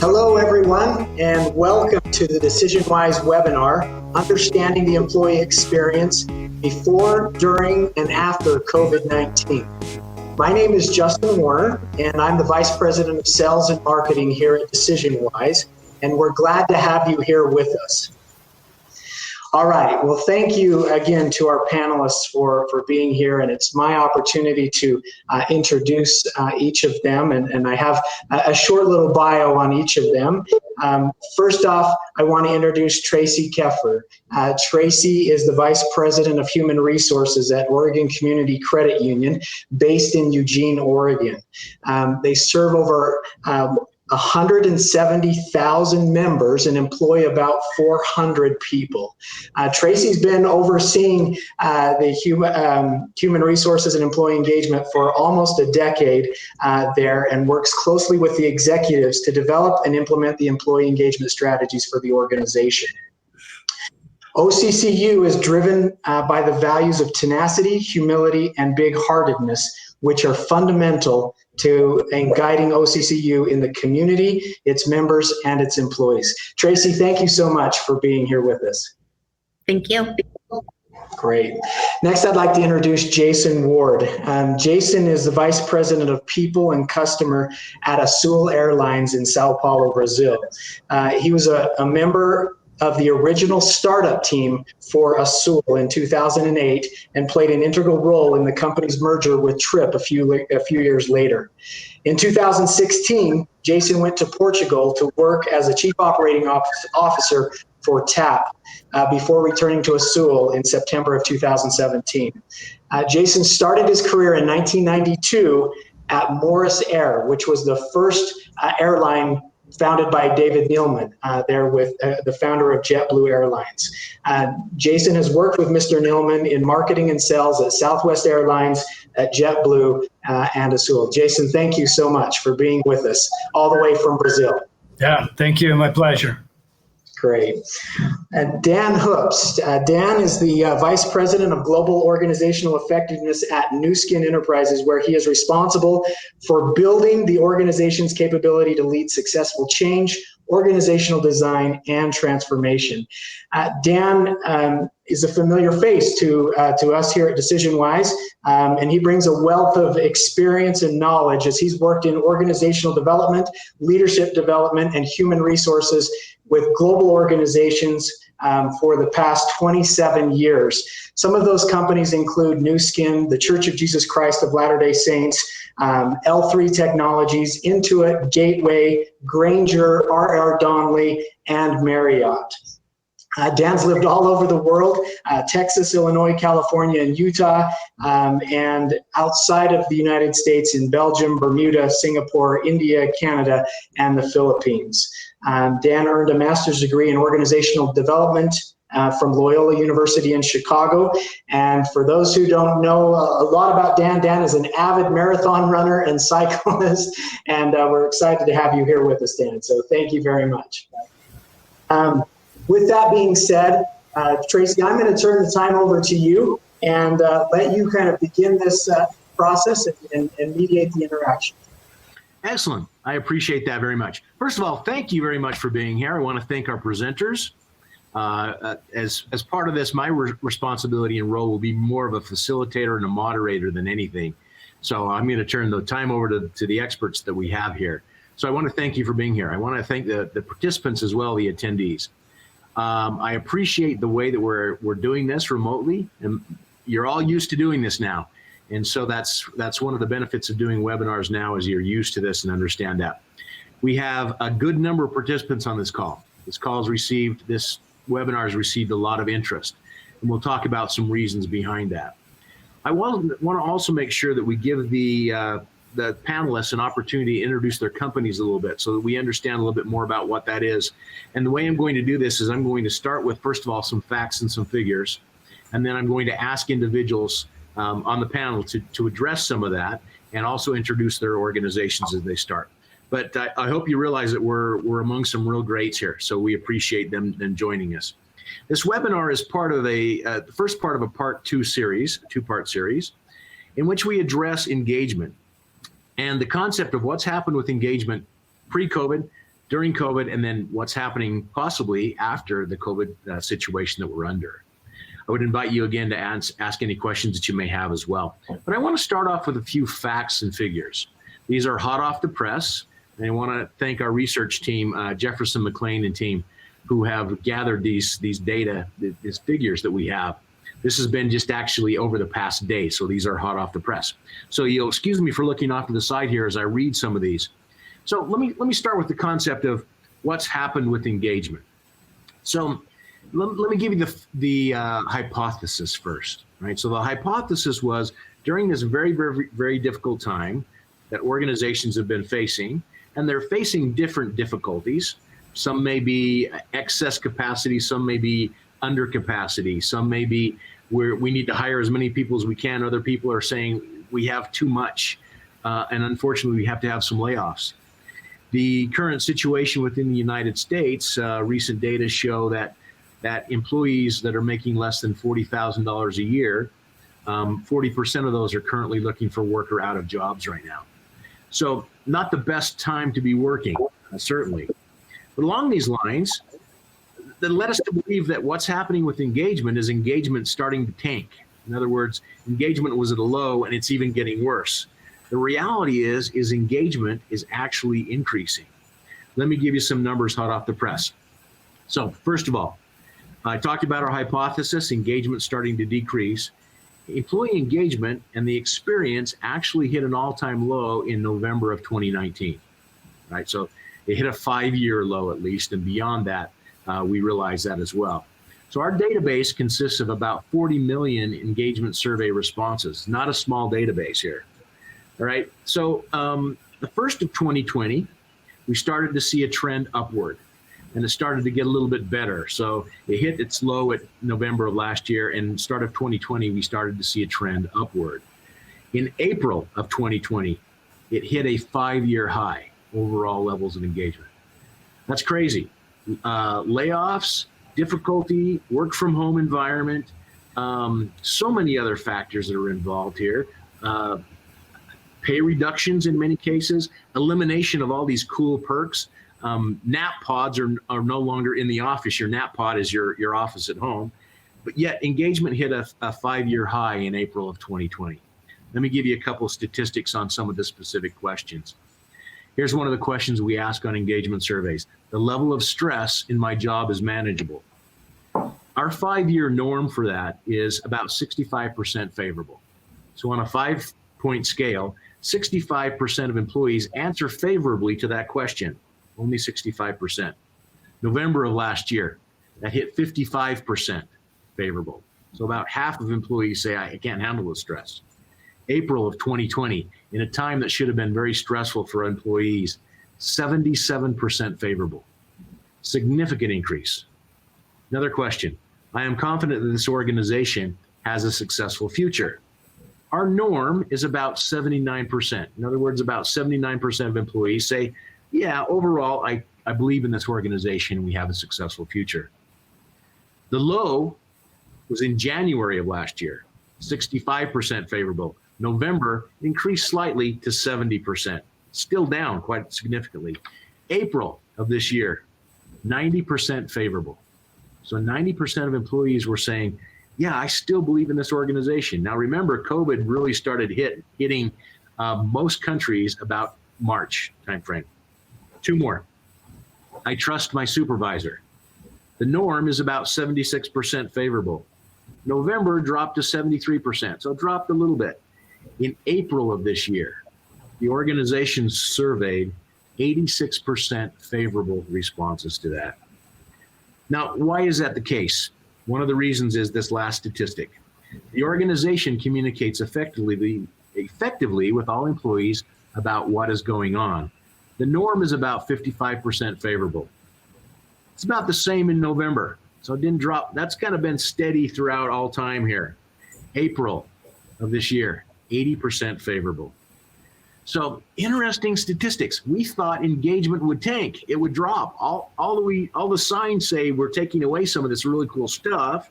Hello, everyone, and welcome to the DecisionWise webinar, Understanding the Employee Experience Before, During, and After COVID-19. My name is Justin Warner, and I'm the Vice President of Sales and Marketing here at DecisionWise, and we're glad to have you here with us. All right, well, thank you again to our panelists for being here, and it's my opportunity to introduce each of them, and I have a short little bio on each of them. First off, I want to introduce Tracy Keffer. Tracy is the Vice President of Human Resources at Oregon Community Credit Union, based in Eugene, Oregon. They serve over 170,000 members and employ about 400 people. Tracy's been overseeing the human resources and employee engagement for almost a decade there, and works closely with the executives to develop and implement the employee engagement strategies for the organization. OCCU is driven by the values of tenacity, humility, and big-heartedness, which are fundamental to guiding OCCU in the community, its members, and its employees. Tracy, thank you so much for being here with us. Thank you. Great. Next, I'd like to introduce Jason Ward. Jason is the Vice President of People and Customer at Azul Airlines in Sao Paulo, Brazil. He was a member of the original startup team for Azul in 2008 and played an integral role in the company's merger with Trip a few years later. In 2016, Jason went to Portugal to work as a Chief Operating Officer for TAP before returning to Azul in September of 2017. Jason started his career in 1992 at Morris Air, which was the first airline founded by David Neeleman, there with the founder of JetBlue Airlines. Jason has worked with Mr. Neeleman in marketing and sales at Southwest Airlines, at JetBlue, and Azul. Jason, thank you so much for being with us all the way from Brazil. Yeah, thank you. My pleasure. Great. Dan Hoops. Dan is the Vice President of Global Organizational Effectiveness at Nu Skin Enterprises, where he is responsible for building the organization's capability to lead successful change, organizational design, and transformation. Dan is a familiar face to us here at DecisionWise, and he brings a wealth of experience and knowledge as he's worked in organizational development, leadership development, and human resources with global organizations for the past 27 years. Some of those companies include Nu Skin, the Church of Jesus Christ of Latter-day Saints, L3 Technologies, Intuit, Gateway, Granger, R.R. Donnelley, and Marriott. Dan's lived all over the world, Texas, Illinois, California, and Utah, and outside of the United States in Belgium, Bermuda, Singapore, India, Canada, and the Philippines. Dan earned a master's degree in organizational development from Loyola University in Chicago. And for those who don't know a lot about Dan, Dan is an avid marathon runner and cyclist, and we're excited to have you here with us, Dan. So thank you very much. With that being said, Tracy, I'm going to turn the time over to you and let you kind of begin this process and mediate the interaction. Excellent. I appreciate that very much. First of all, thank you very much for being here. I want to thank our presenters. As part of this, my responsibility and role will be more of a facilitator and a moderator than anything. So I'm going to turn the time over to the experts that we have here. So I want to thank you for being here. I want to thank the participants as well, the attendees. I appreciate the way that we're doing this remotely, and you're all used to doing this now. And so that's one of the benefits of doing webinars now, is you're used to this and understand that. We have a good number of participants on this call. This webinar has received a lot of interest, and we'll talk about some reasons behind that. I want to also make sure that we give the panelists an opportunity to introduce their companies a little bit so that we understand a little bit more about what that is. And the way I'm going to do this is I'm going to start with, first of all, some facts and some figures, and then I'm going to ask individuals on the panel to address some of that and also introduce their organizations as they start. But I hope you realize that we're among some real greats here, so we appreciate them joining us. This webinar is part of the first part of a two-part series, in which we address engagement and the concept of what's happened with engagement pre-COVID during COVID, and then what's happening possibly after the COVID situation that we're under. I would invite you again to ask any questions that you may have as well. But I want to start off with a few facts and figures. These are hot off the press, and I want to thank our research team, Jefferson McLean and team, who have gathered these data, these figures that we have. This has been just actually over the past day, so these are hot off the press. So you'll excuse me for looking off to the side here as I read some of these. So let me start with the concept of what's happened with engagement. So let me give you the hypothesis first, right? So the hypothesis was during this very, very, very difficult time that organizations have been facing, and they're facing different difficulties. Some may be excess capacity, some may be under capacity, some may be where we need to hire as many people as we can. Other people are saying we have too much, and unfortunately we have to have some layoffs. The current situation within the United States, recent data show that employees that are making less than $40,000 a year, 40% of those are currently looking for work or out of jobs right now. So not the best time to be working, certainly. But along these lines, that led us to believe that what's happening with engagement is engagement starting to tank. In other words, engagement was at a low and it's even getting worse. The reality is engagement is actually increasing. Let me give you some numbers hot off the press. So first of all, I talked about our hypothesis, engagement starting to decrease. Employee engagement and the experience actually hit an all-time low in November of 2019, right? So it hit a 5-year low at least, and beyond that, we realize that as well. So our database consists of about 40 million engagement survey responses, not a small database here. All right, so the first of 2020, we started to see a trend upward, and it started to get a little bit better. So it hit its low at November of last year, and start of 2020, we started to see a trend upward. In April of 2020, it hit a 5-year high, overall levels of engagement. That's crazy. Layoffs, difficulty, work from home environment, so many other factors that are involved here. Pay reductions in many cases, elimination of all these cool perks. Nap pods are no longer in the office. Your nap pod is your office at home. But yet engagement hit a 5-year high in April of 2020. Let me give you a couple of statistics on some of the specific questions. Here's one of the questions we ask on engagement surveys. The level of stress in my job is manageable. Our 5-year norm for that is about 65% favorable. So on a 5-point scale, 65% of employees answer favorably to that question, only 65%. November of last year, that hit 55% favorable. So about half of employees say, I can't handle the stress. April of 2020, in a time that should have been very stressful for employees, 77% favorable. Significant increase. Another question. I am confident that this organization has a successful future. Our norm is about 79%. In other words, about 79% of employees say, yeah, overall, I believe in this organization. We have a successful future. The low was in January of last year, 65% favorable. November increased slightly to 70%, still down quite significantly. April of this year, 90% favorable. So 90% of employees were saying, yeah, I still believe in this organization. Now remember, COVID really started hitting most countries about March timeframe. 2 more. I trust my supervisor. The norm is about 76% favorable. November dropped to 73%, so it dropped a little bit. In April of this year, the organization surveyed 86% favorable responses to that. Now, why is that the case? One of the reasons is this last statistic. The organization communicates effectively with all employees about what is going on. The norm is about 55% favorable. It's about the same in November, so it didn't drop. That's kind of been steady throughout all time here. April of this year, 80% favorable. So interesting statistics. We thought engagement would tank. It would drop. All the signs say we're taking away some of this really cool stuff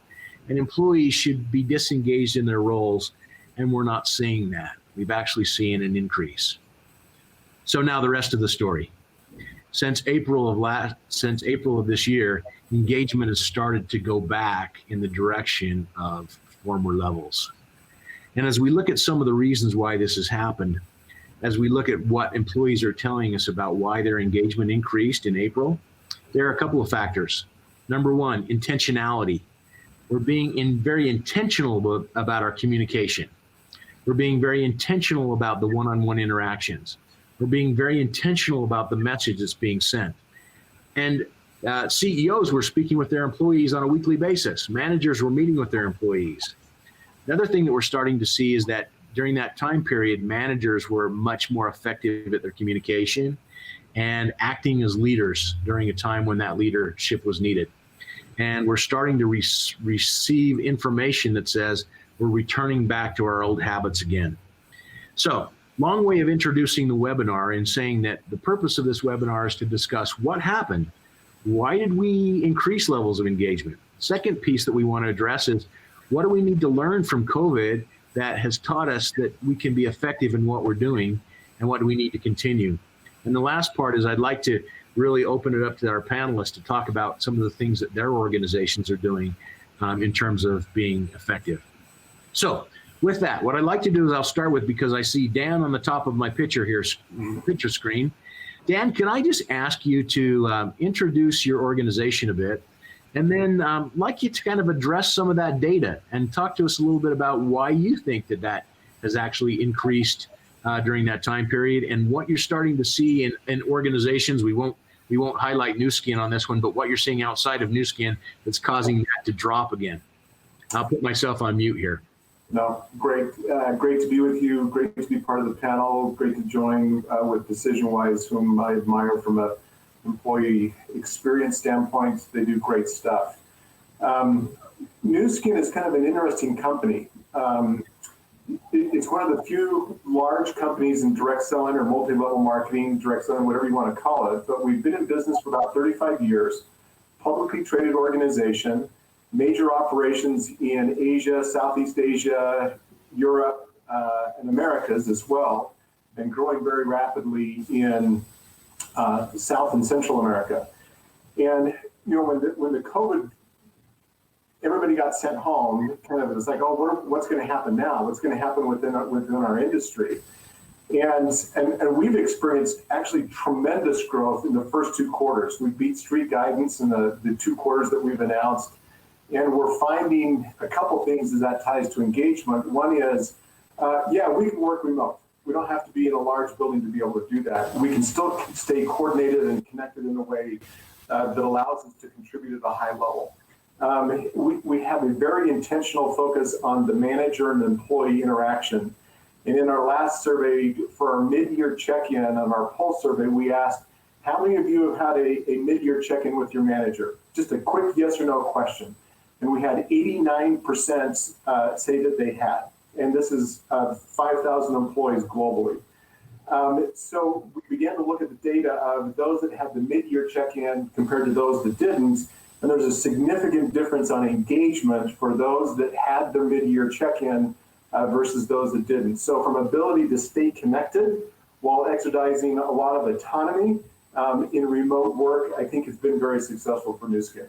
and employees should be disengaged in their roles, and we're not seeing that. We've actually seen an increase. So now the rest of the story. since April of this year, engagement has started to go back in the direction of former levels. And as we look at some of the reasons why this has happened, as we look at what employees are telling us about why their engagement increased in April, there are a couple of factors. Number one, intentionality. We're being very intentional about our communication. We're being very intentional about the one-on-one interactions. We're being very intentional about the message that's being sent. And CEOs were speaking with their employees on a weekly basis. Managers were meeting with their employees. Another thing that we're starting to see is that during that time period, managers were much more effective at their communication and acting as leaders during a time when that leadership was needed. And we're starting to receive information that says we're returning back to our old habits again. So, long way of introducing the webinar and saying that the purpose of this webinar is to discuss what happened. Why did we increase levels of engagement? Second piece that we want to address is what do we need to learn from COVID that has taught us that we can be effective in what we're doing, and what do we need to continue? And the last part is I'd like to really open it up to our panelists to talk about some of the things that their organizations are doing in terms of being effective. So with that, what I'd like to do is I'll start with, because I see Dan on the top of my picture screen. Dan, can I just ask you to introduce your organization a bit, and then I'd like you to kind of address some of that data and talk to us a little bit about why you think that has actually increased during that time period, and what you're starting to see in organizations. We won't highlight Nu Skin on this one, but what you're seeing outside of Nu Skin that's causing that to drop again. I'll put myself on mute here. No, great to be with you. Great to be part of the panel. Great to join with DecisionWise, whom I admire from an employee experience standpoint. They do great stuff. Nu Skin is kind of an interesting company. It's one of the few large companies in direct selling or multi-level marketing, direct selling, whatever you want to call it. But we've been in business for about 35 years, publicly traded organization, major operations in Asia, Southeast Asia, Europe, and Americas as well, and growing very rapidly in South and Central America. And when the COVID, everybody got sent home, kind of, it's like, oh, what's going to happen now? What's going to happen within our industry? And we've experienced actually tremendous growth in the first 2 quarters. We beat street guidance in the 2 quarters that we've announced. And we're finding a couple things as that ties to engagement. One is, we can work remote. We don't have to be in a large building to be able to do that. We can still stay coordinated and connected in a way that allows us to contribute at a high level. We have a very intentional focus on the manager and employee interaction. And in our last survey, for our mid-year check-in on our pulse survey, we asked, how many of you have had a mid-year check-in with your manager? Just a quick yes or no question. And we had 89% say that they had. And this is 5,000 employees globally. So we began to look at the data of those that had the mid-year check-in compared to those that didn't. And there's a significant difference on engagement for those that had their mid-year check-in versus those that didn't. So from ability to stay connected while exercising a lot of autonomy in remote work, I think it's been very successful for Nu Skin.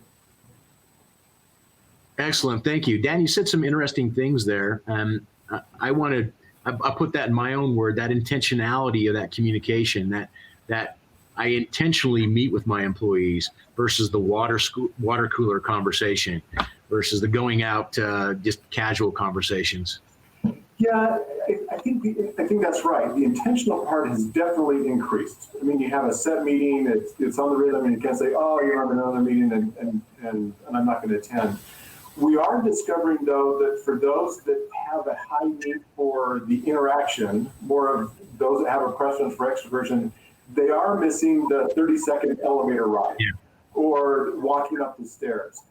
Excellent, thank you. Dan, you said some interesting things there. I'll put that in my own word, that intentionality of that communication, that I intentionally meet with my employees versus the water cooler conversation versus the going out just casual conversations. Yeah, I think that's right. The intentional part has definitely increased. I mean, you have a set meeting, it's on the rhythm, and you can't say, oh, you're on another meeting and I'm not going to attend. We are discovering, though, that for those that have a high need for the interaction, more of those that have a preference for extroversion, they are missing the 30-second elevator ride or walking up the stairs.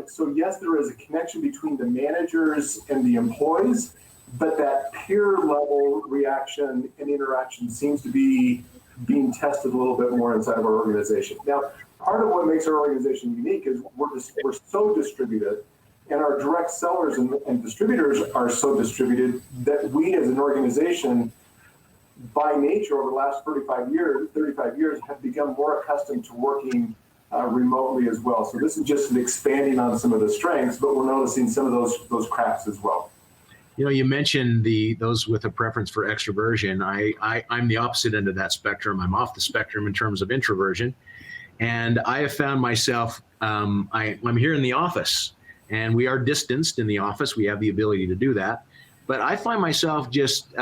So yes, there is a connection between the managers and the employees, but that peer level reaction and interaction seems to be being tested a little bit more inside of our organization. Now, part of what makes our organization unique is we're so distributed, and our direct sellers and distributors are so distributed that we as an organization, by nature, over the last 35 years, have begun become more accustomed to working remotely as well. So this is just expanding on some of the strengths, but we're noticing some of those cracks as well. You know, you mentioned those with a preference for extroversion. I'm the opposite end of that spectrum. I'm off the spectrum in terms of introversion. And I have found myself, I'm here in the office, and we are distanced in the office. We have the ability to do that. But I find myself just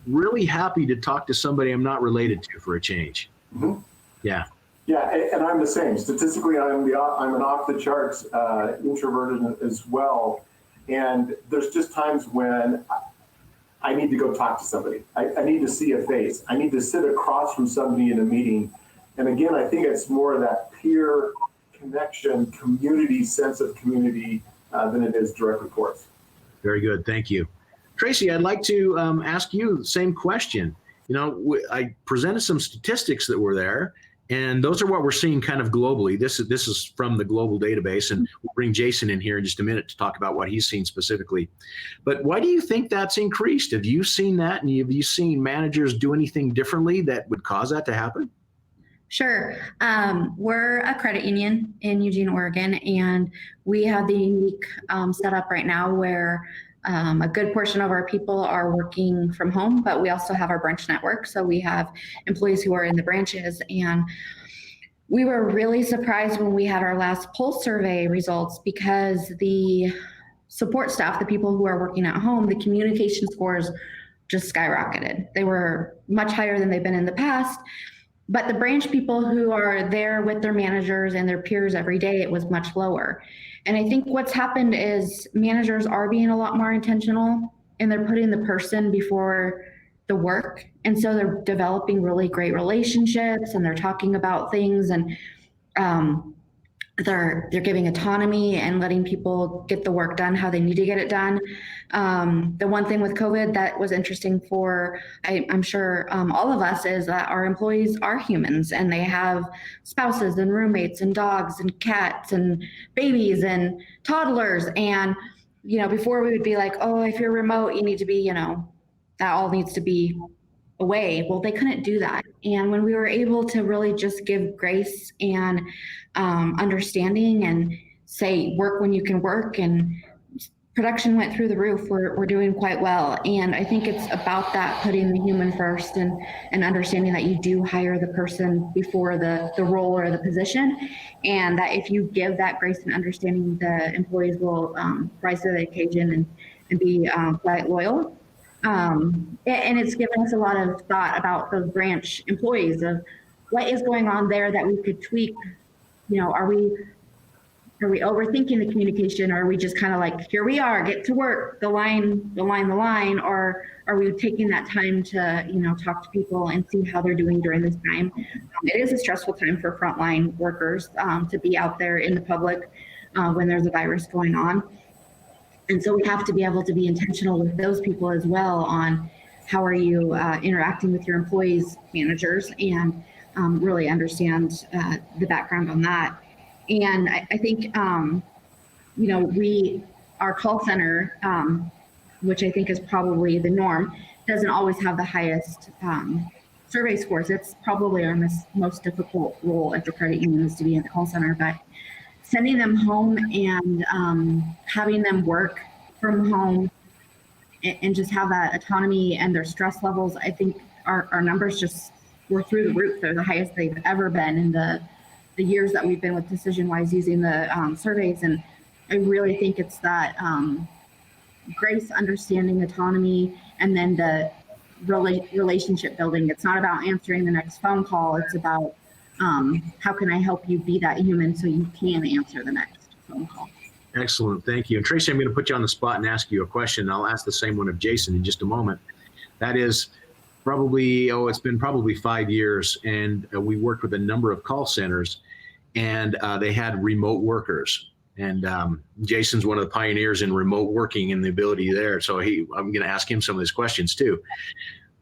really happy to talk to somebody I'm not related to for a change. Mm-hmm. Yeah. Yeah, and I'm the same. Statistically, I'm an off-the-charts introverted as well. And there's just times when I need to go talk to somebody. I need to see a face. I need to sit across from somebody in a meeting. And again, I think it's more of that peer connection, community, sense of community than it is direct reports. Very good. Thank you. Tracy, I'd like to ask you the same question. You know, I presented some statistics that were there, and those are what we're seeing kind of globally. This is from the global database, and we'll bring Jason in here in just a minute to talk about what he's seen specifically. But why do you think that's increased? Have you seen that, and have you seen managers do anything differently that would cause that to happen? Sure. We're a credit union in Eugene, Oregon, and we have the unique setup right now where a good portion of our people are working from home, but we also have our branch network. So we have employees who are in the branches, and we were really surprised when we had our last pulse survey results because the support staff, the people who are working at home, the communication scores just skyrocketed. They were much higher than they've been in the past. But the branch people who are there with their managers and their peers every day, it was much lower. And I think what's happened is managers are being a lot more intentional, and they're putting the person before the work. And so they're developing really great relationships, and they're talking about things, and they're giving autonomy and letting people get the work done how they need to get it done. The one thing with COVID that was interesting for, I'm sure all of us, is that our employees are humans, and they have spouses and roommates and dogs and cats and babies and toddlers. And, you know, before we would be like, oh, if you're remote, you need to be, you know, that all needs to be away. Well, they couldn't do that. And when we were able to really just give grace and understanding and say, work when you can work, and production went through the roof, we're doing quite well. And I think it's about that, putting the human first, and understanding that you do hire the person before the role or the position. And that if you give that grace and understanding, the employees will rise to the occasion and be quite loyal. And it's given us a lot of thought about those branch employees of what is going on there that we could tweak. You know, are we overthinking the communication, or are we just kind of like, here we are, get to work, the line, or are we taking that time to, you know, talk to people and see how they're doing during this time? It is a stressful time for frontline workers to be out there in the public when there's a virus going on. And so we have to be able to be intentional with those people as well on how are you interacting with your employees, managers, and really understand the background on that. And I think, you know, our call center, which I think is probably the norm, doesn't always have the highest survey scores. It's probably our most difficult role at the credit union is to be in the call center, but sending them home and having them work from home and just have that autonomy and their stress levels, I think our numbers just were through the roof. They're the highest they've ever been in the years that we've been with DecisionWise using the surveys. And I really think it's that grace, understanding, autonomy, and then the relationship building. It's not about answering the next phone call. It's about how can I help you be that human so you can answer the next phone call. Excellent. Thank you. And Tracy, I'm going to put you on the spot and ask you a question. I'll ask the same one of Jason in just a moment. That is it's been probably 5 years, and we worked with a number of call centers, and they had remote workers. And Jason's one of the pioneers in remote working and the ability there. So I'm going to ask him some of these questions too.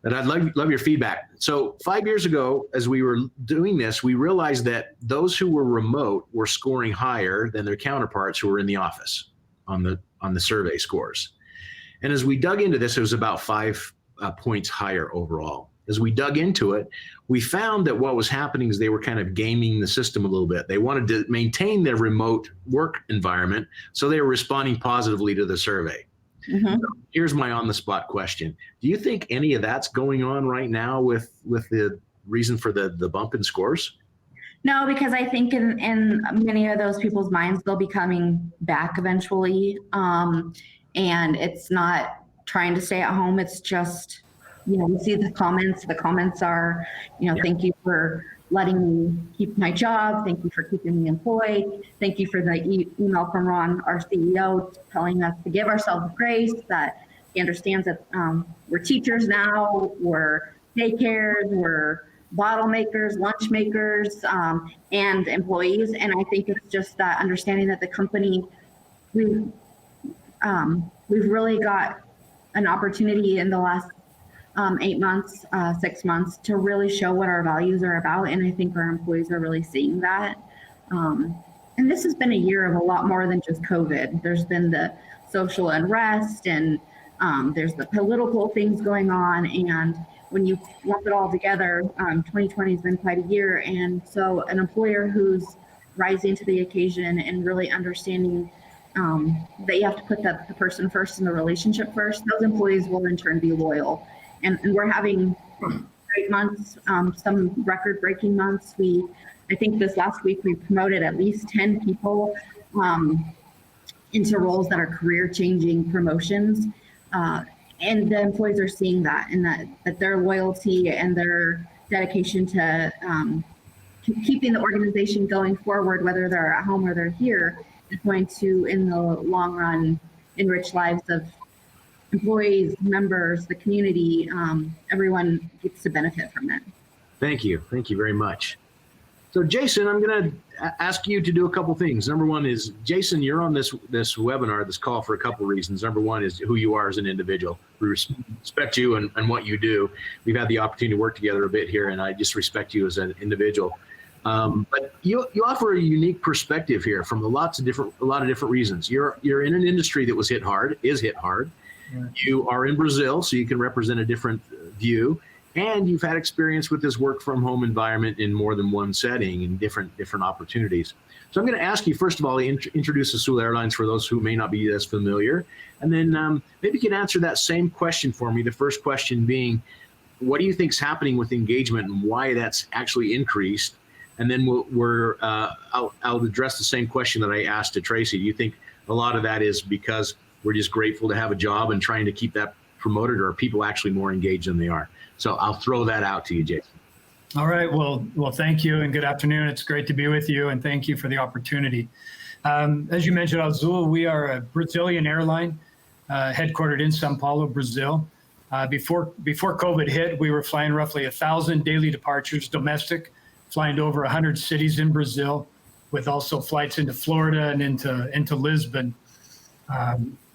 And I'd love your feedback. So 5 years ago, as we were doing this, we realized that those who were remote were scoring higher than their counterparts who were in the office on the survey scores. And as we dug into this, it was about 5 points higher overall. as we dug into it, we found that what was happening is they were kind of gaming the system a little bit. They wanted to maintain their remote work environment, so they were responding positively to the survey. Mhm. So here's my on-the-spot question. Do you think any of that's going on right now with the reason for the bump in scores? No, because I think in many of those people's minds, they'll be coming back eventually. And it's not trying to stay at home. It's just, we see the comments. The comments are, thank you for letting me keep my job. Thank you for keeping me employed. Thank you for the email from Ron, our CEO, telling us to give ourselves grace, that he understands that we're teachers now, we're daycares, we're bottle makers, lunch makers, and employees. And I think it's just that understanding that the company, we've really got an opportunity in the last 8 months, 6 months to really show what our values are about. And I think our employees are really seeing that. And this has been a year of a lot more than just COVID. There's been the social unrest, and there's the political things going on. And when you lump it all together, 2020 has been quite a year. And so an employer who's rising to the occasion and really understanding that you have to put the person first and the relationship first, those employees will in turn be loyal. And we're having great months, some record-breaking months. I think this last week we promoted at least 10 people into roles that are career-changing promotions. And the employees are seeing that, and that their loyalty and their dedication to keeping the organization going forward, whether they're at home or they're here, is going to, in the long run, enrich lives of employees, members, the community. Everyone gets to benefit from it. Thank you. Thank you very much. So Jason, I'm going to ask you to do a couple things. Number one is, Jason, you're on this webinar, this call, for a couple reasons. Number one is who you are as an individual. We respect you and what you do. We've had the opportunity to work together a bit here, and I just respect you as an individual. But you offer a unique perspective here from a lot of different reasons. You're in an industry that is hit hard. Yeah. You are in Brazil, so you can represent a different view. And you've had experience with this work from home environment in more than one setting and different opportunities. So I'm going to ask you, first of all, to introduce Azul Airlines for those who may not be as familiar. And then maybe you can answer that same question for me. The first question being, what do you think is happening with engagement and why that's actually increased? And then I'll address the same question that I asked to Tracy. Do you think a lot of that is because we're just grateful to have a job and trying to keep that promoted, or are people actually more engaged than they are? So I'll throw that out to you, Jason. All right. Well, thank you and good afternoon. It's great to be with you, and thank you for the opportunity. As you mentioned, Azul, we are a Brazilian airline headquartered in São Paulo, Brazil. Before COVID hit, we were flying roughly 1,000 daily departures domestic, flying to over 100 cities in Brazil, with also flights into Florida and into Lisbon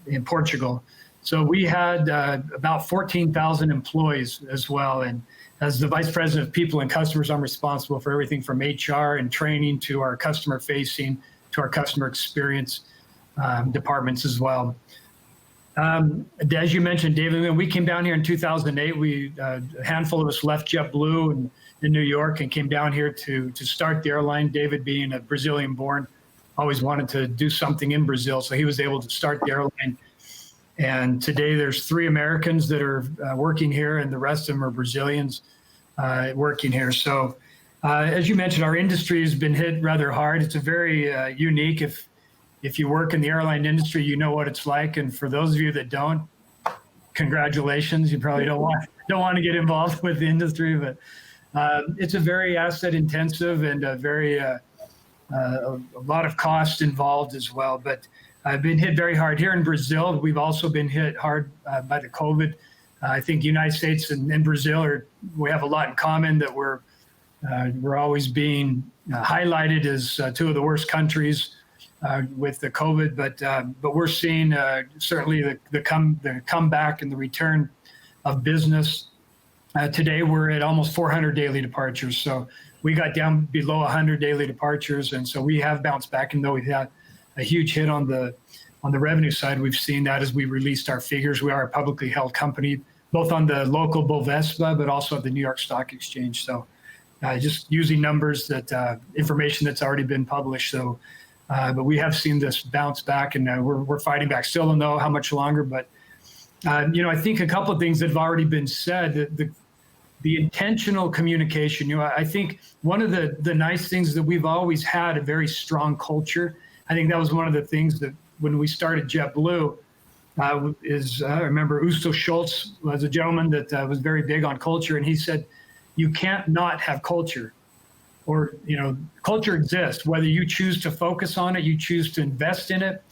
in Portugal. So we had about 14,000 employees as well. And as the Vice President of People and Customers, I'm responsible for everything from HR and training to our customer facing to our customer experience departments as well. As you mentioned, David, when we came down here in 2008, a handful of us left JetBlue in New York and came down here to start the airline. David, being a Brazilian born, always wanted to do something in Brazil, so he was able to start the airline. And today there's 3 Americans that are working here, and the rest of them are Brazilians working here. So as you mentioned, our industry has been hit rather hard. It's a very unique, if you work in the airline industry, you know what it's like. And for those of you that don't, congratulations. You probably don't want to get involved with the industry, but it's a very asset intensive and a lot of cost involved as well. But I've been hit very hard here in Brazil. We've also been hit hard by the COVID. I think the United States and Brazil we have a lot in common, that we're always being highlighted as 2 of the worst countries with the COVID. But we're seeing certainly the comeback and the return of business. Today we're at almost 400 daily departures. So we got down below 100 daily departures, and so we have bounced back. And though we've had a huge hit on the revenue side, we've seen that as we released our figures. We are a publicly held company. both on the local Bovespa, but also at the New York Stock Exchange. So just using numbers that information that's already been published. So, but we have seen this bounce back, and we're fighting back. Still don't know how much longer, but I think a couple of things that have already been said. The intentional communication. I think one of the nice things that we've always had a very strong culture. I think that was one of the things that when we started JetBlue. I remember Usto Schultz was a gentleman that was very big on culture, and he said, "You can't not have culture, or culture exists. Whether you choose to focus on it, you choose to invest in it,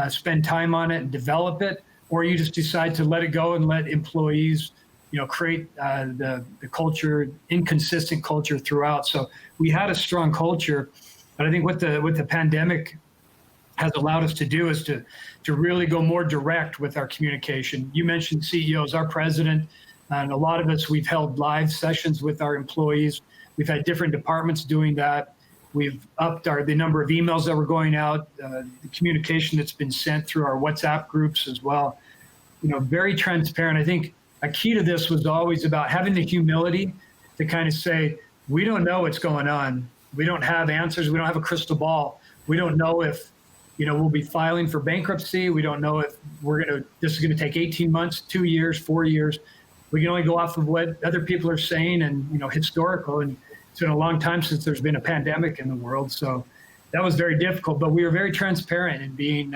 spend time on it, and develop it, or you just decide to let it go and let employees, create the culture, inconsistent culture throughout." So we had a strong culture, but I think what the pandemic has allowed us to do is to really go more direct with our communication. You mentioned CEOs, our president, and a lot of us, we've held live sessions with our employees. We've had different departments doing that. We've upped the number of emails that were going out, the communication that's been sent through our WhatsApp groups as well. Very transparent. I think a key to this was always about having the humility to kind of say, we don't know what's going on. We don't have answers. We don't have a crystal ball. We don't know if we'll be filing for bankruptcy. We don't know if this is going to take 18 months, 2 years, 4 years. We can only go off of what other people are saying and, historical. And it's been a long time since there's been a pandemic in the world. So that was very difficult, but we were very transparent in being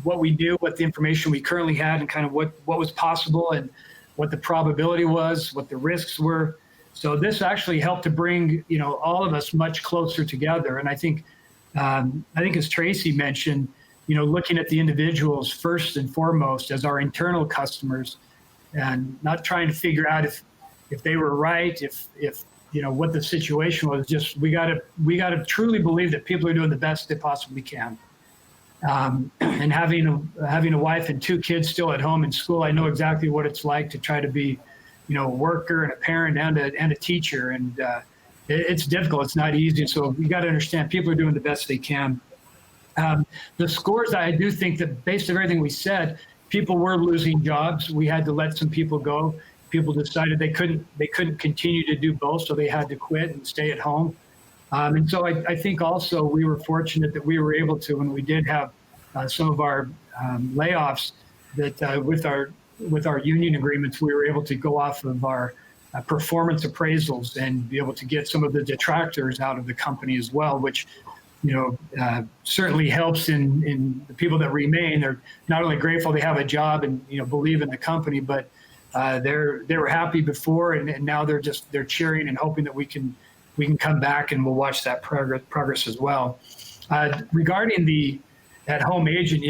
what we knew, what the information we currently had, and kind of what was possible and what the probability was, what the risks were. So this actually helped to bring, all of us much closer together. And I think as Tracy mentioned, looking at the individuals first and foremost as our internal customers, and not trying to figure out if they were right, if what the situation was. Just we got to truly believe that people are doing the best they possibly can. And having a wife and 2 kids still at home in school, I know exactly what it's like to try to be, a worker and a parent and a teacher, and it's difficult. It's not easy. So we got to understand people are doing the best they can. The scores, I do think that based on everything we said, people were losing jobs. We had to let some people go. People decided they couldn't continue to do both, so they had to quit and stay at home. And so I think also we were fortunate that we were able to, when we did have some of our layoffs, that with our union agreements, we were able to go off of our performance appraisals and be able to get some of the detractors out of the company as well, which certainly helps in the people that remain. They're not only grateful they have a job and believe in the company, but they were happy before, and now they're cheering and hoping that we can come back, and we'll watch that progress as well. Regarding the at-home agent,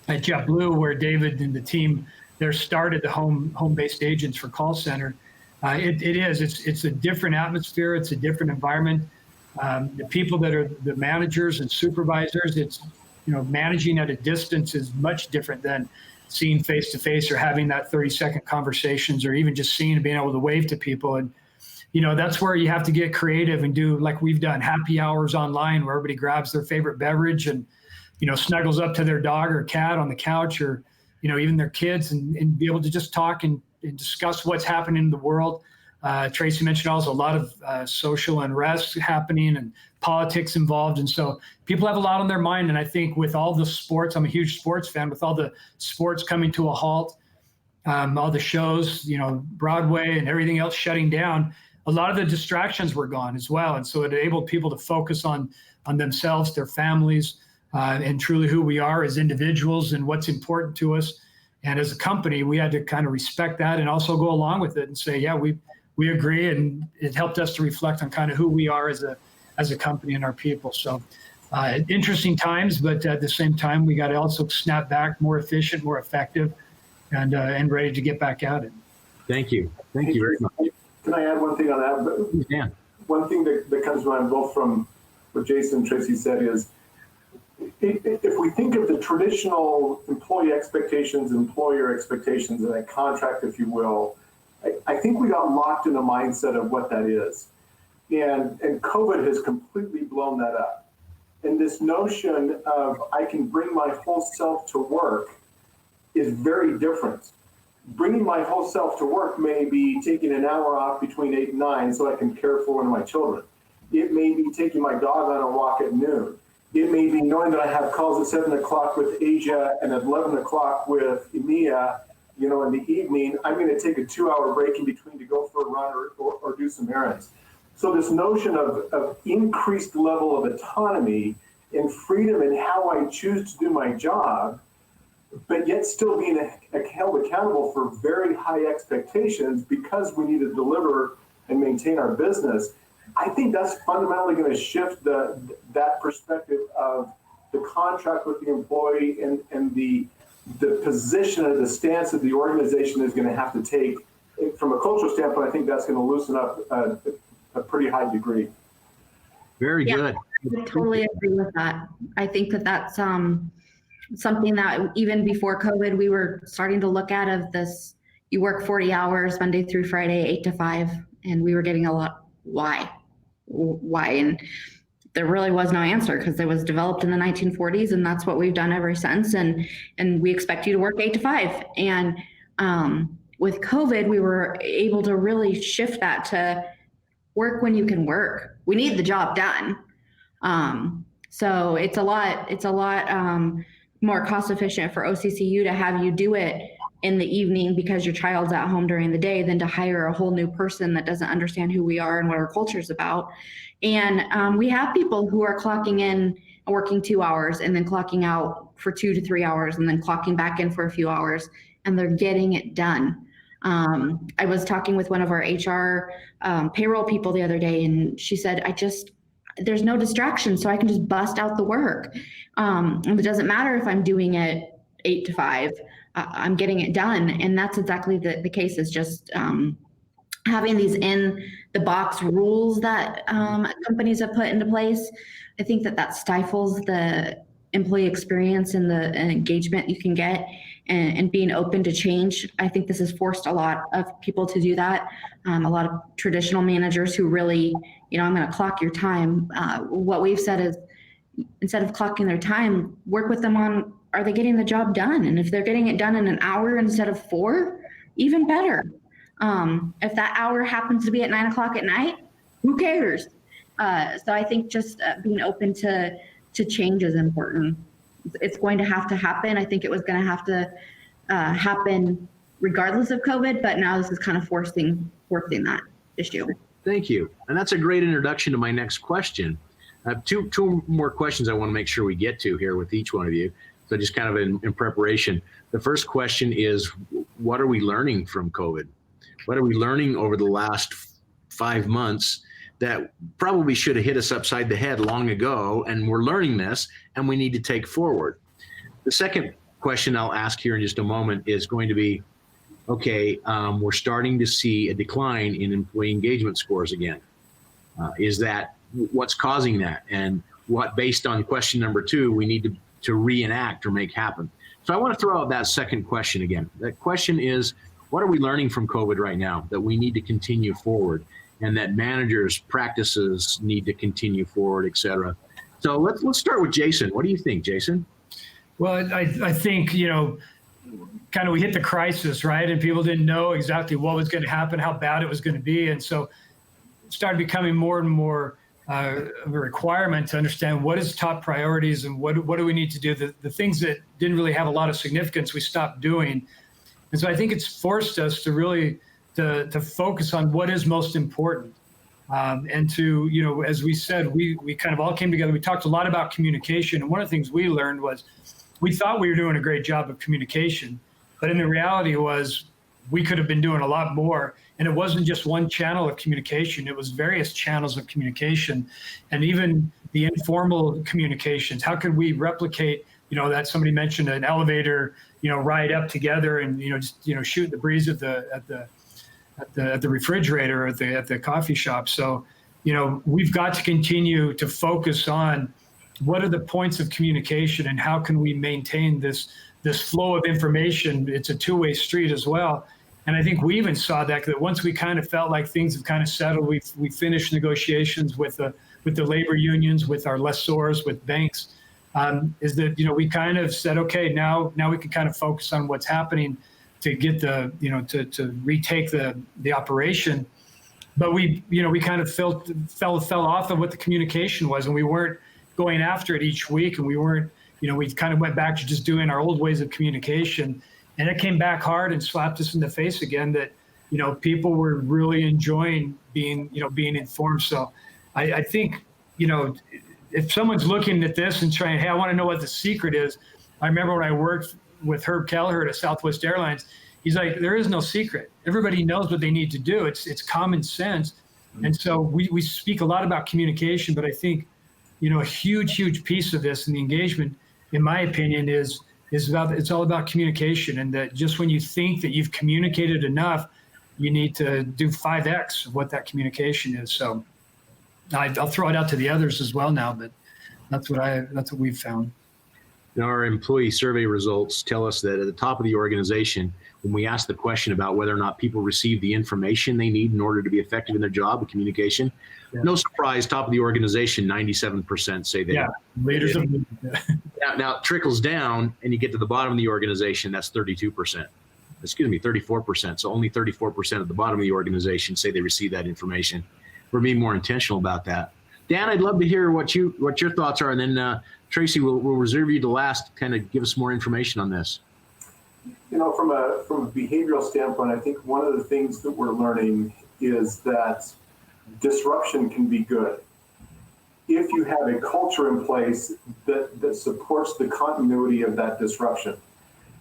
at JetBlue, where David and the team there started the home-based agents for call center, it's a different atmosphere. It's a different environment. The people that are the managers and supervisors, it's managing at a distance is much different than seeing face-to-face or having that 30-second conversations, or even just seeing and being able to wave to people. And that's where you have to get creative and do like we've done, happy hours online where everybody grabs their favorite beverage and snuggles up to their dog or cat on the couch, or even their kids, and be able to just talk and discuss what's happening in the world. Tracy mentioned also a lot of social unrest happening and politics involved. And so people have a lot on their mind. And I think with all the sports, I'm a huge sports fan, with all the sports coming to a halt, all the shows, Broadway and everything else shutting down, a lot of the distractions were gone as well. And so it enabled people to focus on themselves, their families, and truly who we are as individuals and what's important to us. And as a company, we had to kind of respect that and also go along with it and say, yeah, we agree. And it helped us to reflect on kind of who we are as a company and our people. So interesting times, but at the same time, we got to also snap back, more efficient, more effective, and ready to get back at it. Thank you. Thank you very much. Can I add one thing on that? Yeah. One thing that comes to mind both from what Jason and Tracy said is, if we think of the traditional employee expectations, employer expectations, and a contract, if you will, I think we got locked in a mindset of what that is. And COVID has completely blown that up. And this notion of I can bring my whole self to work is very different. Bringing my whole self to work may be taking an hour off between 8 and 9 so I can care for one of my children. It may be taking my dog on a walk at noon. It may be knowing that I have calls at 7 o'clock with Asia and at 11 o'clock with EMEA, in the evening. I'm going to take a 2-hour break in between to go for a run or do some errands. So this notion of increased level of autonomy and freedom in how I choose to do my job, but yet still being held accountable for very high expectations because we need to deliver and maintain our business. I think that's fundamentally going to shift that perspective of the contract with the employee and the position or the stance that the organization is going to have to take. From a cultural standpoint, I think that's going to loosen up a pretty high degree. Very good. I totally agree with that. I think that that's something that even before COVID, we were starting to look at of this, you work 40 hours Monday through Friday, 8 to 5, and we were getting a lot, why? And there really was no answer because it was developed in the 1940s, and that's what we've done ever since. And we expect you to work 8 to 5. And with COVID, we were able to really shift that to work when you can work. We need the job done. So it's a lot more cost efficient for OCCU to have you do it in the evening because your child's at home during the day than to hire a whole new person that doesn't understand who we are and what our culture is about. And we have people who are clocking in and working 2 hours and then clocking out for 2 to 3 hours and then clocking back in for a few hours, and they're getting it done. I was talking with one of our HR payroll people the other day, and she said, there's no distraction, so I can just bust out the work. And it doesn't matter if I'm doing it 8 to 5, I'm getting it done. And that's exactly the case, is just having these in the box rules that companies have put into place. I think that stifles the employee experience and the engagement you can get, and being open to change. I think this has forced a lot of people to do that. A lot of traditional managers who really, I'm going to clock your time. What we've said is, instead of clocking their time, work with them on, are they getting the job done? And if they're getting it done in an hour instead of 4, even better. If that hour happens to be at 9 o'clock at night, who cares? So I think just being open to change is important. It's going to have to happen. I think it was going to have to happen regardless of COVID, but now this is kind of forcing that issue. Thank you. And that's a great introduction to my next question. I have two more questions I want to make sure we get to here with each one of you. So just kind of in preparation. The first question is, what are we learning from COVID? What are we learning over the last 5 months that probably should have hit us upside the head long ago, and we're learning this and we need to take forward? The second question I'll ask here in just a moment is going to be, okay, we're starting to see a decline in employee engagement scores again. Is that what's causing that? And what, based on question number 2, we need to reenact or make happen? So I want to throw out that second question again. That question is, what are we learning from COVID right now that we need to continue forward, and that managers' practices need to continue forward, et cetera? So let's start with Jason. What do you think, Jason? Well, I think, kind of we hit the crisis, right? And people didn't know exactly what was going to happen, how bad it was going to be. And so it started becoming more and more of a requirement to understand what is top priorities and what do we need to do. The things that didn't really have a lot of significance, we stopped doing. And so I think it's forced us to really to focus on what is most important. And to, as we said, we kind of all came together. We talked a lot about communication. And one of the things we learned was we thought we were doing a great job of communication, but in the reality was we could have been doing a lot more. And it wasn't just one channel of communication. It was various channels of communication, and even the informal communications. How could we replicate, that somebody mentioned an elevator, ride up together and, just, shoot the breeze at the refrigerator or at the coffee shop. So, we've got to continue to focus on what are the points of communication and how can we maintain this flow of information. It's a two-way street as well. And I think we even saw that once we kind of felt like things have kind of settled, we finished negotiations with the labor unions, with our lessors, with banks. is that, we kind of said, okay, now we can kind of focus on what's happening to get to retake the operation. But we kind of fell off of what the communication was, and we weren't going after it each week, and we weren't, we kind of went back to just doing our old ways of communication, and it came back hard and slapped us in the face again that, people were really enjoying being informed. So I think, if someone's looking at this and trying, hey, I want to know what the secret is. I remember when I worked with Herb Kelleher at Southwest Airlines, he's like, there is no secret. Everybody knows what they need to do. It's common sense. And so we speak a lot about communication, but I think, a huge piece of this and the engagement, in my opinion, it's all about communication. And that just when you think that you've communicated enough, you need to do 5X of what that communication is. So I'll throw it out to the others as well now, but that's what we've found. Our employee survey results tell us that at the top of the organization, when we ask the question about whether or not people receive the information they need in order to be effective in their job and communication, no surprise, top of the organization, 97% say they do. Leaders of Now it trickles down and you get to the bottom of the organization, that's 32%. Excuse me, 34%. So only 34% at the bottom of the organization say they receive that information. We're being more intentional about that. Dan, I'd love to hear what your thoughts are, and then Tracy, we'll reserve you to last to kind of give us more information on this. From a behavioral standpoint, I think one of the things that we're learning is that disruption can be good if you have a culture in place that supports the continuity of that disruption.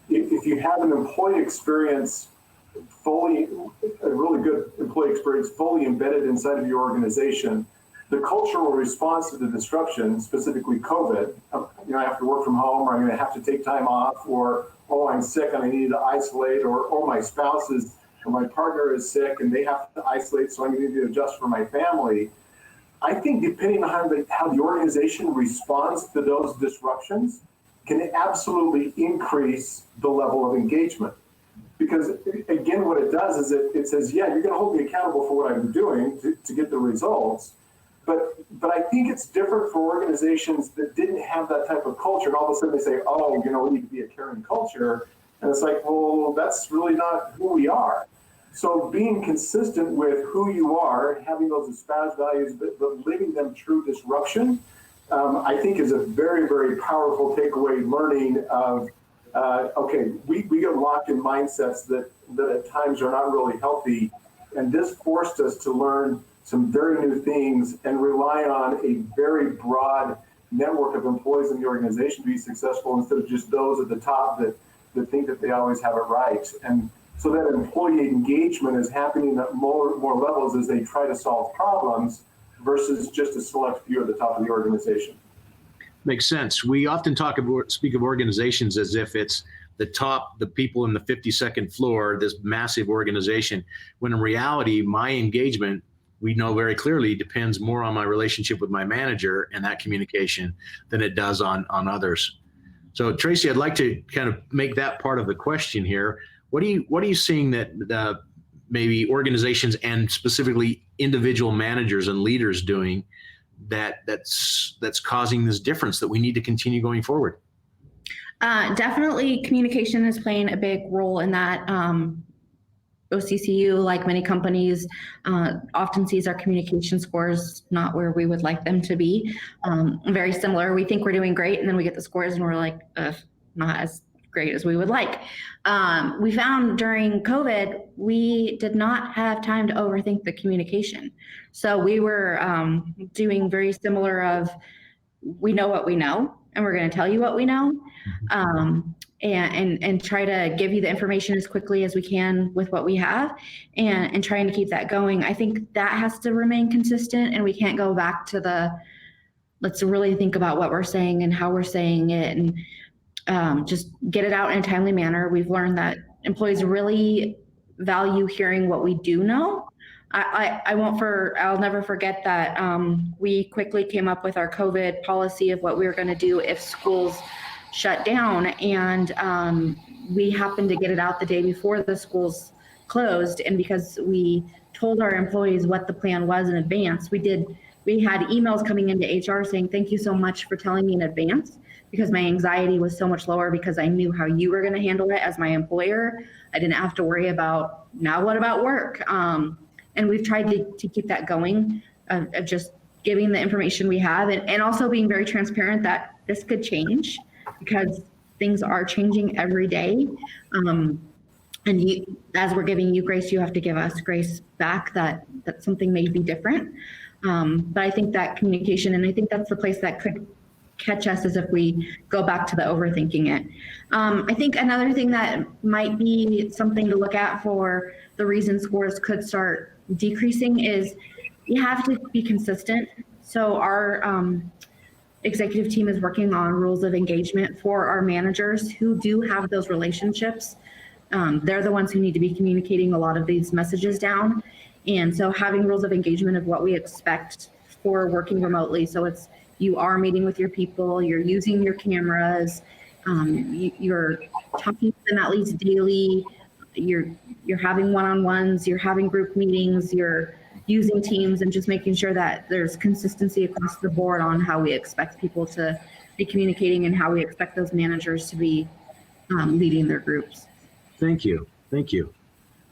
If you have an employee experience a really good employee experience fully embedded inside of your organization, the cultural response to the disruption, specifically COVID, I have to work from home, or I'm going to have to take time off, or, oh, I'm sick and I need to isolate, or my spouse or my partner is sick and they have to isolate, so I'm going to need to adjust for my family. I think depending on how the organization responds to those disruptions can absolutely increase the level of engagement. Because again, what it does is it says, yeah, you're going to hold me accountable for what I'm doing to get the results. But I think it's different for organizations that didn't have that type of culture. And all of a sudden they say, oh, we need to be a caring culture. And it's like, well, that's really not who we are. So being consistent with who you are, having those espoused values, but living them through disruption, I think is a very, very powerful takeaway learning of, okay, we get locked in mindsets that at times are not really healthy. And this forced us to learn some very new things and rely on a very broad network of employees in the organization to be successful, instead of just those at the top that think that they always have it right. And so that employee engagement is happening at more levels as they try to solve problems versus just a select few at the top of the organization. Makes sense. We often speak of organizations as if it's the top, the people in the 52nd floor, this massive organization, when in reality, my engagement, we know very clearly, depends more on my relationship with my manager and that communication than it does on others. So Tracy, I'd like to kind of make that part of the question here. What are you seeing that maybe organizations and specifically individual managers and leaders doing that's causing this difference that we need to continue going forward? Definitely communication is playing a big role in that. OCCU, like many companies, often sees our communication scores not where we would like them to be. Very similar. We think we're doing great, and then we get the scores and we're like, not as great as we would like. We found during COVID, we did not have time to overthink the communication. So we were doing very similar of, we know what we know, and we're going to tell you what we know, and try to give you the information as quickly as we can with what we have, and trying to keep that going. I think that has to remain consistent, and we can't go back to let's really think about what we're saying and how we're saying it, and just get it out in a timely manner. We've learned that employees really value hearing what we do know. I'll never forget that we quickly came up with our COVID policy of what we were going to do if schools shut down, and we happened to get it out the day before the schools closed. And because we told our employees what the plan was in advance, we did we had emails coming into HR saying, thank you so much for telling me in advance, because my anxiety was so much lower because I knew how you were going to handle it as my employer. I didn't have to worry about, now what about work? And we've tried to keep that going, of just giving the information we have, and also being very transparent that this could change, because things are changing every day. And you, as we're giving you grace, you have to give us grace back that something may be different. But I think that communication, and I think that's the place that could catch us, is if we go back to the overthinking it. I think another thing that might be something to look at for the reason scores could start decreasing is you have to be consistent. So our executive team is working on rules of engagement for our managers who do have those relationships. They're the ones who need to be communicating a lot of these messages down. And so having rules of engagement of what we expect for working remotely. So it's, you are meeting with your people, you're using your cameras, you're talking to them at least daily, you're having one-on-ones, you're having group meetings, you're using Teams, and just making sure that there's consistency across the board on how we expect people to be communicating and how we expect those managers to be leading their groups. Thank you. Thank you.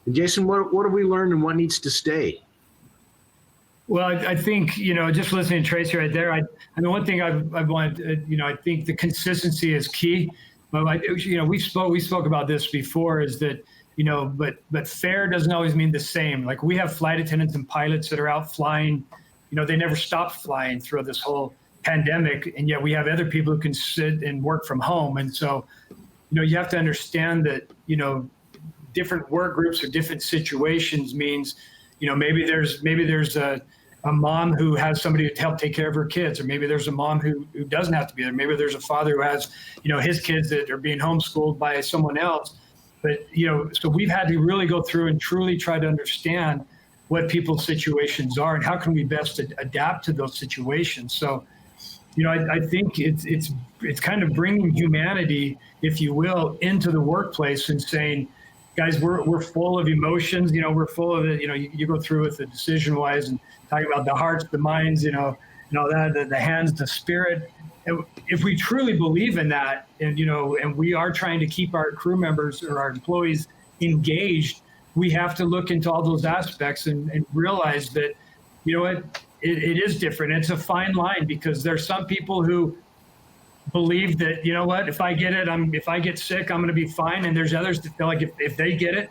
And Jason, what have we learned and what needs to stay? Well, I think, just listening to Tracy right there, I mean, one thing I want, I think the consistency is key. But we spoke about this before, is that, but fair doesn't always mean the same. Like, we have flight attendants and pilots that are out flying, they never stopped flying through this whole pandemic. And yet we have other people who can sit and work from home. And so, you have to understand that, different work groups or different situations means, maybe there's a mom who has somebody to help take care of her kids, or maybe there's a mom who doesn't have to be there. Maybe there's a father who has, his kids that are being homeschooled by someone else. But, so we've had to really go through and truly try to understand what people's situations are and how can we best adapt to those situations. So, I think it's kind of bringing humanity, if you will, into the workplace and saying, guys, we're full of emotions, we're full of it. You go through with the decision-wise and talking about the hearts, the minds, and all that, the hands, the spirit. And if we truly believe in that, and we are trying to keep our crew members or our employees engaged, we have to look into all those aspects and realize that, it is different. It's a fine line, because there's some people who believe that, if I get it, if I get sick, I'm going to be fine. And there's others that feel like if they get it,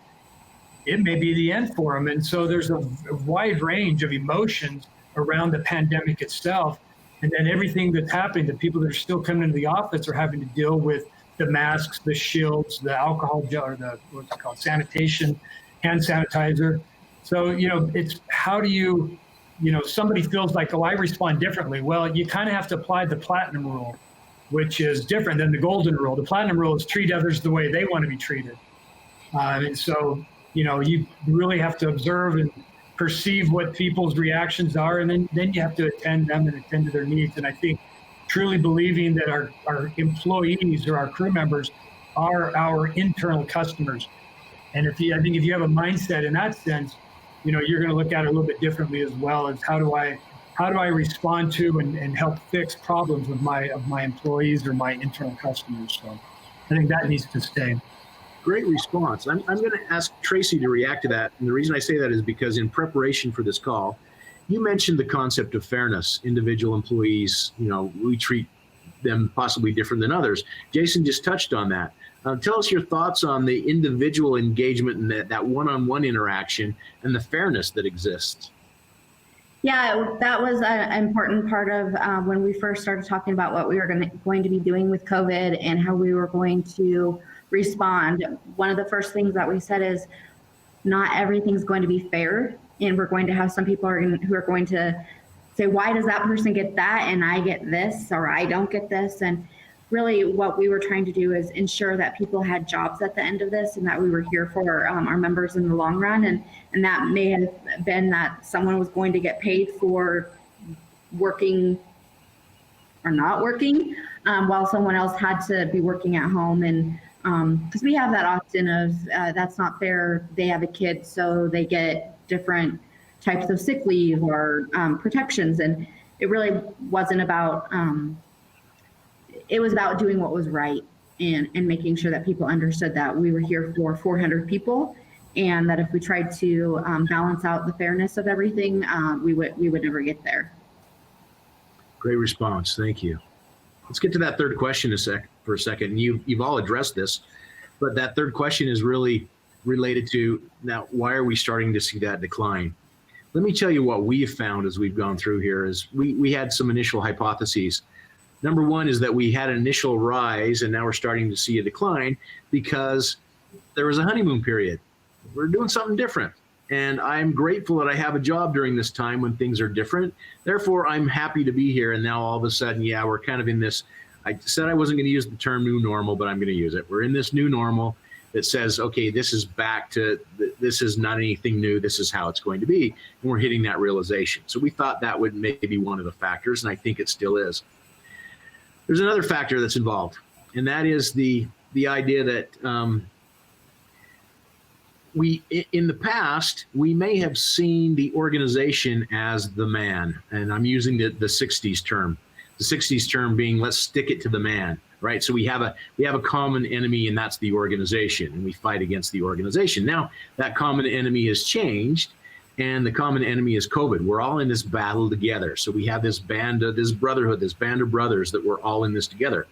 it may be the end for them. And so there's a wide range of emotions around the pandemic itself. And then everything that's happening, the people that are still coming into the office are having to deal with the masks, the shields, the alcohol gel, or the, what's it called, sanitation, hand sanitizer. So, it's how do you, somebody feels like, oh, I respond differently. Well, you kind of have to apply the platinum rule, which is different than the golden rule. The platinum rule is treat others the way they want to be treated. And so, you really have to observe and perceive what people's reactions are, and then you have to attend them and attend to their needs. And I think truly believing that our employees or our crew members are our internal customers. And I think if you have a mindset in that sense, you're going to look at it a little bit differently as well, as how do I respond to and help fix problems with my employees or my internal customers. So I think that needs to stay. Great response. I'm going to ask Tracy to react to that. And the reason I say that is because in preparation for this call, you mentioned the concept of fairness. Individual employees, we treat them possibly different than others. Jason just touched on that. Tell us your thoughts on the individual engagement and that one-on-one interaction and the fairness that exists. Yeah, that was an important part of when we first started talking about what we were going to be doing with COVID and how we were going to respond. One of the first things that we said is not everything's going to be fair, and we're going to have some people who are going to say, why does that person get that and I get this, or I don't get this? And really what we were trying to do is ensure that people had jobs at the end of this and that we were here for our members in the long run. And that may have been that someone was going to get paid for working or not working while someone else had to be working at home. And because we have that often of that's not fair, they have a kid, so they get different types of sick leave or protections. And it really wasn't about, it was about doing what was right and making sure that people understood that we were here for 400 people, and that if we tried to balance out the fairness of everything, we would never get there. Great response. Thank you. Let's get to that third question for a second. You've all addressed this, but that third question is really related to, now, why are we starting to see that decline? Let me tell you what we have found as we've gone through here is we had some initial hypotheses. Number one is that we had an initial rise and now we're starting to see a decline because there was a honeymoon period. We're doing something different. And I'm grateful that I have a job during this time when things are different. Therefore, I'm happy to be here. And now all of a sudden, yeah, we're kind of in this, I said I wasn't going to use the term new normal, but I'm going to use it. We're in this new normal that says, okay, this is back to, this is not anything new. This is how it's going to be. And we're hitting that realization. So we thought that would maybe be one of the factors, and I think it still is. There's another factor that's involved, and that is the idea that in the past, we may have seen the organization as the man, and I'm using the 60s term. The 60s term being, let's stick it to the man, right? So we have a common enemy, and that's the organization, and we fight against the organization. Now that common enemy has changed, and the common enemy is COVID. We're all in this battle together. So we have this brotherhood, this band of brothers that we're all in this together.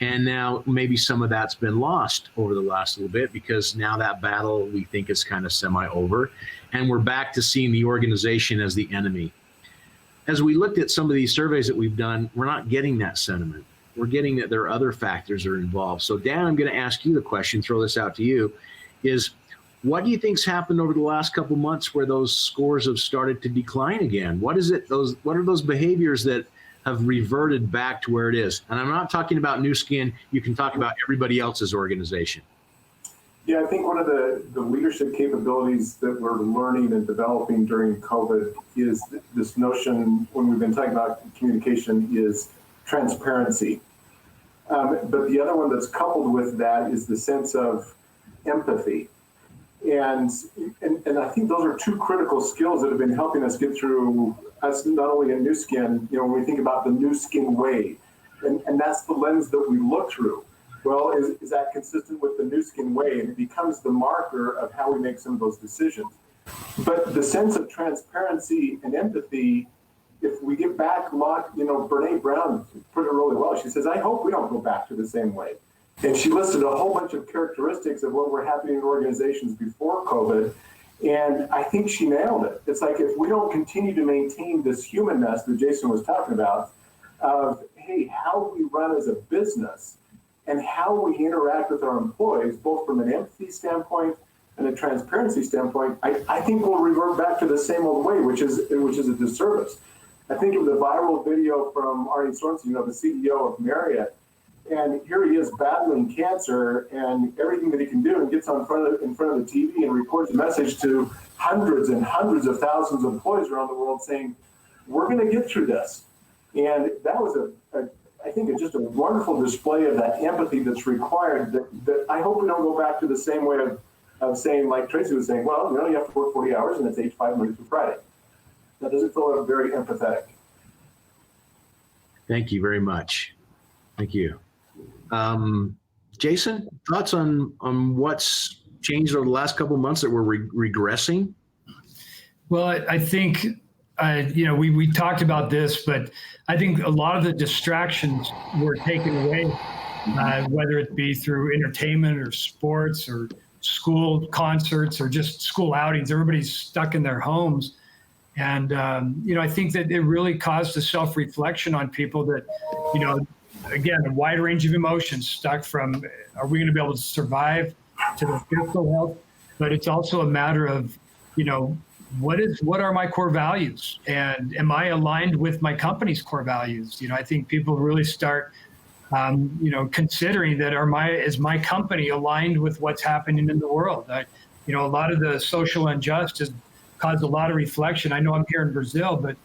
And now maybe some of that's been lost over the last little bit because now that battle we think is kind of semi-over, and we're back to seeing the organization as the enemy. As we looked at some of these surveys that we've done, we're not getting that sentiment. We're getting that there are other factors that are involved. So Dan, I'm going to ask you the question, throw this out to you, is what do you think's happened over the last couple months where those scores have started to decline again? What are those behaviors that have reverted back to where it is? And I'm not talking about Nu Skin. You can talk about everybody else's organization. Yeah, I think one of the leadership capabilities that we're learning and developing during COVID is this notion, when we've been talking about communication, is transparency. But the other one that's coupled with that is the sense of empathy. And I think those are two critical skills that have been helping us get through us, not only in Nu Skin, when we think about the Nu Skin way, and that's the lens that we look through. Well, is that consistent with the Nu Skin way? And it becomes the marker of how we make some of those decisions. But the sense of transparency and empathy, if we get back, Brene Brown put it really well. She says, I hope we don't go back to the same way. And she listed a whole bunch of characteristics of what were happening in organizations before COVID. And I think she nailed it. It's like, if we don't continue to maintain this humanness that Jason was talking about, of, hey, how we run as a business and how we interact with our employees, both from an empathy standpoint and a transparency standpoint, I think we'll revert back to the same old way, which is a disservice. I think of the viral video from Arnie Sorensen, the CEO of Marriott. And here he is battling cancer and everything that he can do, and gets in front of the TV and records a message to hundreds and hundreds of thousands of employees around the world saying, we're going to get through this. And that was I think just a wonderful display of that empathy that's required, that I hope we don't go back to the same way of saying, like Tracy was saying, well, you have to work 40 hours and it's 8 to 5 Monday through Friday. That doesn't feel very empathetic. Thank you very much. Thank you. Jason, thoughts on what's changed over the last couple of months that we're regressing? Well, I think, we talked about this, but I think a lot of the distractions were taken away, whether it be through entertainment or sports or school concerts or just school outings. Everybody's stuck in their homes. And, I think that it really caused a self-reflection on people that, again, a wide range of emotions, stuck from, are we going to be able to survive, to the physical health? But it's also a matter of, what are my core values? And am I aligned with my company's core values? I think people really start, considering that is my company aligned with what's happening in the world? A lot of the social injustice caused a lot of reflection. I know I'm here in Brazil, but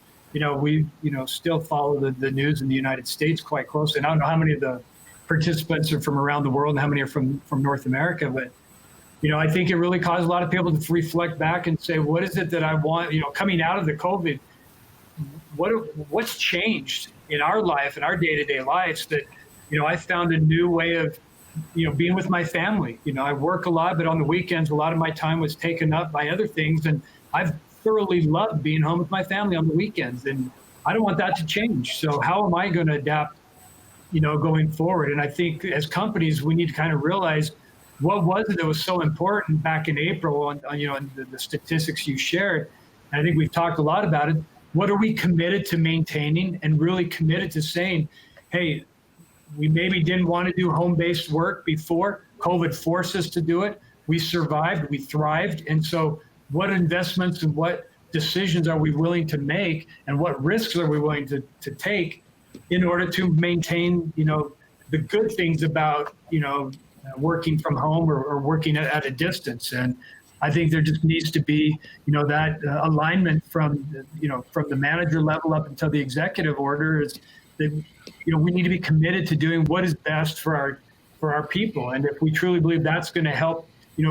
we, still follow the news in the United States quite closely. And I don't know how many of the participants are from around the world and how many are from North America, but, I think it really caused a lot of people to reflect back and say, what is it that I want, coming out of the COVID, what's changed in our life, in our day-to-day lives that, I found a new way of, being with my family. I work a lot, but on the weekends, a lot of my time was taken up by other things. And I've thoroughly loved being home with my family on the weekends. And I don't want that to change. So how am I going to adapt, going forward? And I think as companies, we need to kind of realize what was it that was so important back in April on the statistics you shared. And I think we've talked a lot about it. What are we committed to maintaining and really committed to saying, hey, we maybe didn't want to do home-based work before. COVID forced us to do it. We survived, we thrived. And so what investments and what decisions are we willing to make and what risks are we willing to take in order to maintain, the good things about, working from home or working at a distance. And I think there just needs to be, that alignment from the manager level up until the executive order is that, we need to be committed to doing what is best for our people. And if we truly believe that's going to help,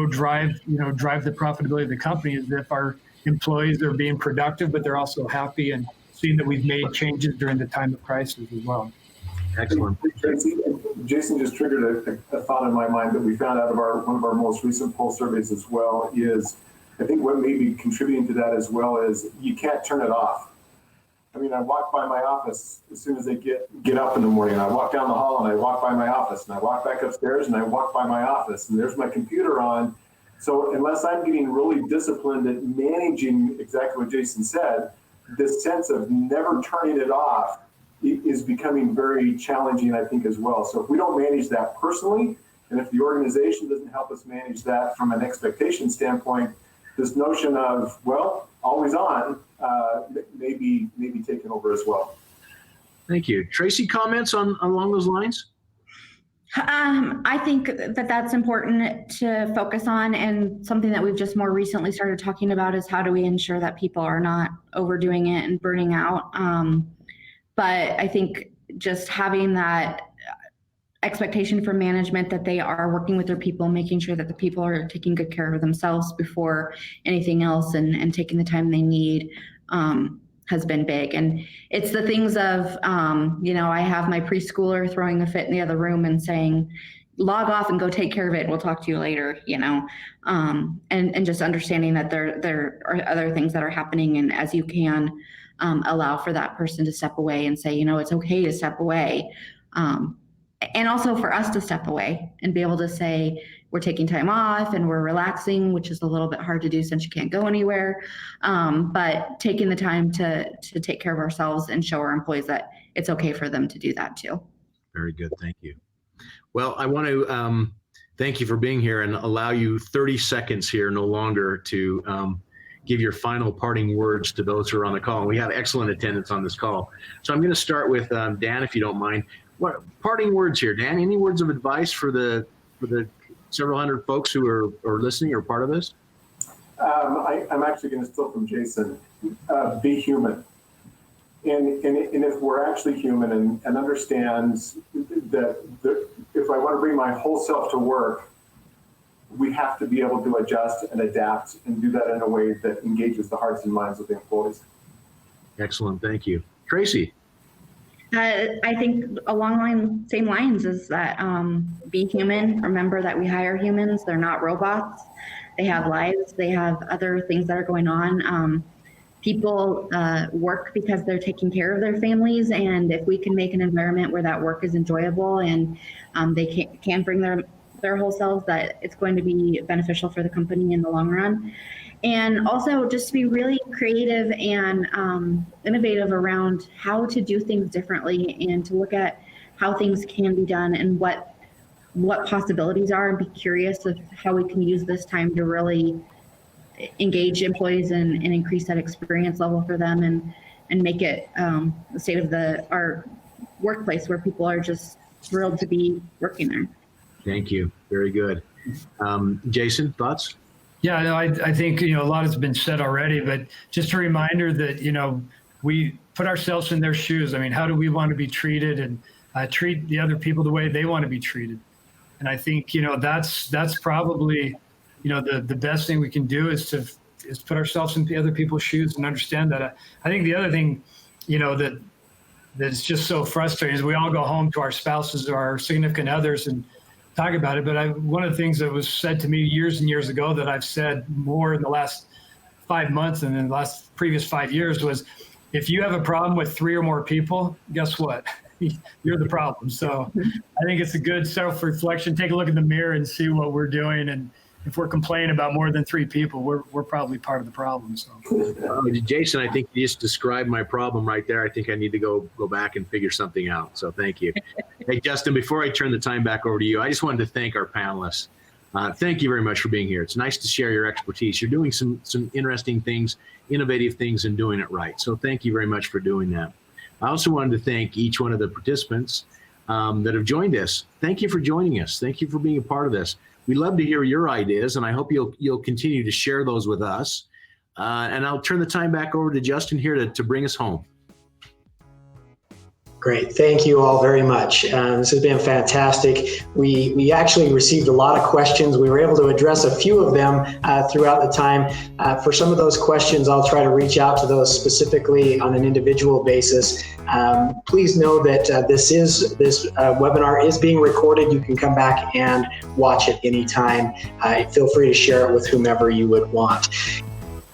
drive the profitability of the company, is if our employees are being productive, but they're also happy and seeing that we've made changes during the time of crisis as well. Excellent. Jason just triggered a thought in my mind that we found out of one of our most recent poll surveys as well is, I think what may be contributing to that as well is you can't turn it off. I mean, I walk by my office as soon as I get up in the morning. I walk down the hall and I walk by my office, and I walk back upstairs and I walk by my office, and there's my computer on. So unless I'm getting really disciplined at managing exactly what Jason said, this sense of never turning it off is becoming very challenging, I think, as well. So if we don't manage that personally, and if the organization doesn't help us manage that from an expectation standpoint, this notion of, well, always on, maybe taken over as well. Thank you. Tracy, comments along those lines? I think that that's important to focus on, and something that we've just more recently started talking about is how do we ensure that people are not overdoing it and burning out. But I think just having that expectation from management that they are working with their people, making sure that the people are taking good care of themselves before anything else, and taking the time they need has been big. And it's the things of, I have my preschooler throwing a fit in the other room and saying, log off and go take care of it. We'll talk to you later, and just understanding that there are other things that are happening. And as you can allow for that person to step away and say, it's okay to step away. And also for us to step away and be able to say, we're taking time off and we're relaxing, which is a little bit hard to do since you can't go anywhere. But taking the time to take care of ourselves and show our employees that it's okay for them to do that too. Very good. Thank you. Well, I want to thank you for being here and allow you 30 seconds here, no longer, to give your final parting words to those who are on the call. We have excellent attendance on this call. So I'm going to start with Dan, if you don't mind. What parting words here, Dan? Any words of advice for the several hundred folks who are listening or part of this? I'm actually going to steal from Jason. Be human, and if we're actually human and understand that if I want to bring my whole self to work, we have to be able to adjust and adapt and do that in a way that engages the hearts and minds of the employees. Excellent, thank you, Tracy. I think along same lines is that be human. Remember that we hire humans. They're not robots. They have lives. They have other things that are going on. People work because they're taking care of their families. And if we can make an environment where that work is enjoyable and they can bring their whole selves, that it's going to be beneficial for the company in the long run. And also just to be really creative and innovative around how to do things differently, and to look at how things can be done and what possibilities are, and be curious of how we can use this time to really engage employees and increase that experience level for them, and make it the state of our workplace where people are just thrilled to be working there. Thank you. Very good. Jason, thoughts? Yeah, no, I think, a lot has been said already, but just a reminder that, we put ourselves in their shoes. I mean, how do we want to be treated, and treat the other people the way they want to be treated? And I think, that's probably the best thing we can do is put ourselves in the other people's shoes and understand that. I think the other thing, that's just so frustrating is we all go home to our spouses or our significant others and talk about it. But one of the things that was said to me years and years ago that I've said more in the last 5 months and in the last previous 5 years was, if you have a problem with 3 or more people, guess what? You're the problem. So I think it's a good self-reflection. Take a look in the mirror and see what we're doing. And if we're complaining about more than 3 people, we're probably part of the problem. So, Jason, I think you just described my problem right there. I think I need to go back and figure something out. So thank you. Hey, Justin, before I turn the time back over to you, I just wanted to thank our panelists. Thank you very much for being here. It's nice to share your expertise. You're doing some interesting things, innovative things, and doing it right. So thank you very much for doing that. I also wanted to thank each one of the participants that have joined us. Thank you for joining us. Thank you for being a part of this. We love to hear your ideas, and I hope you'll continue to share those with us. And I'll turn the time back over to Justin here to bring us home. Great. Thank you all very much. This has been fantastic. We actually received a lot of questions. We were able to address a few of them throughout the time. For some of those questions, I'll try to reach out to those specifically on an individual basis. Please know that this webinar is being recorded. You can come back and watch it anytime. Feel free to share it with whomever you would want.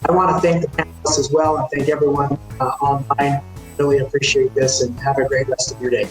I want to thank the panelists as well and thank everyone online. Really appreciate this, and have a great rest of your day.